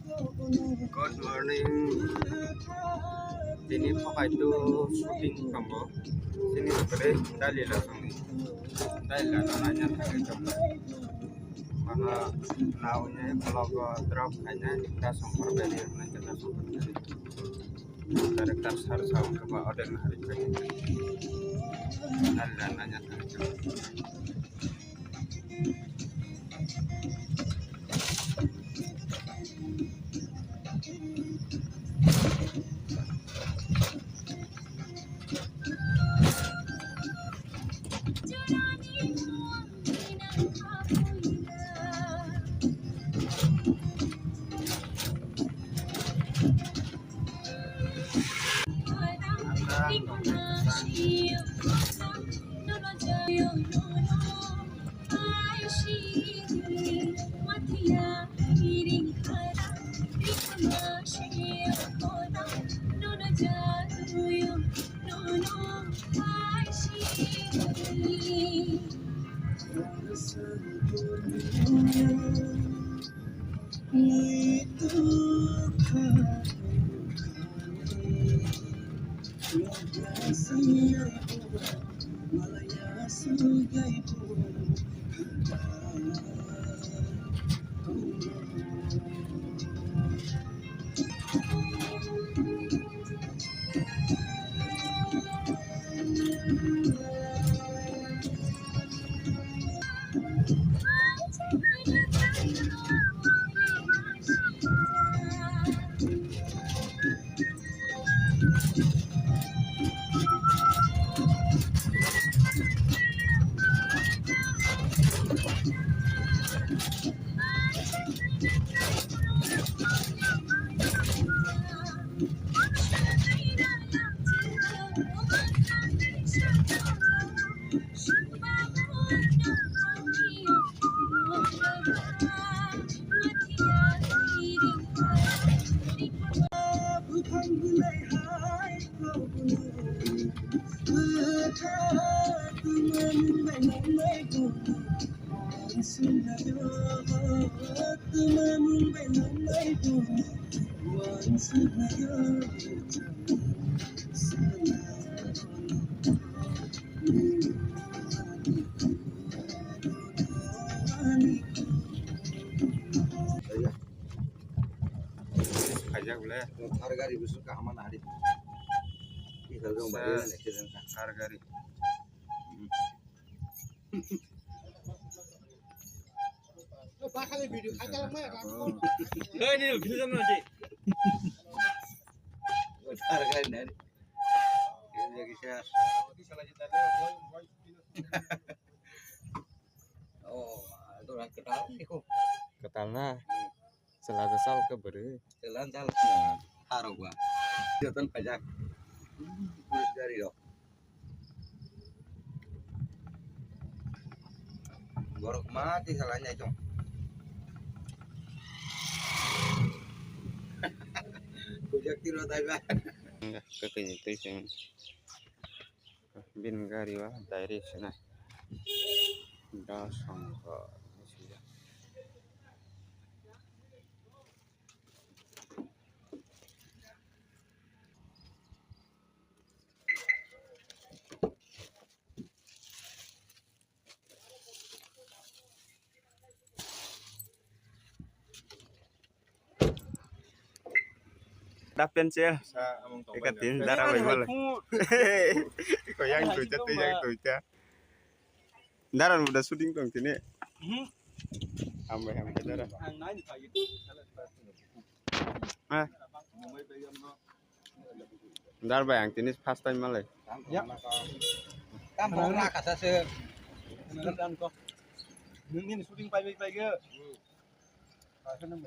Good morning. Ini pakai itu syuting kamu. Sini seperti dalil langsung nih. Dalil nanya tadi coba. Mana naunya kalau gua drop hanya kita sumber dari mana kita sumber dari. Karakter harus sama coba ada yang hari ini. Dalil nanya tadi coba. Aja boleh. Harga busuk ke aman hari. Kita dong bayar Harga ri. video acara mah Ini video sama nanti. harga dari. Kita bisa. Oh, itu orang kenal sih kok. Ketalna. Selasa sal ke beri. Jalan jalan. Haru gua. Jatuh pajak. Dari dok. Gorok mati salahnya itu. Kujak tiro tayo. Enggak kekenya itu sih. Bin gari wah dari sana. Dah sangka. Ada pensil, ikatin darah baik kau yang tuh jatuh yang tuh ya. Darah udah syuting dong sini. Ambil darah. Darah bayang sini first time malah. Ya. Kamu nak kata se. dan kok. Mungkin syuting pagi-pagi. Karena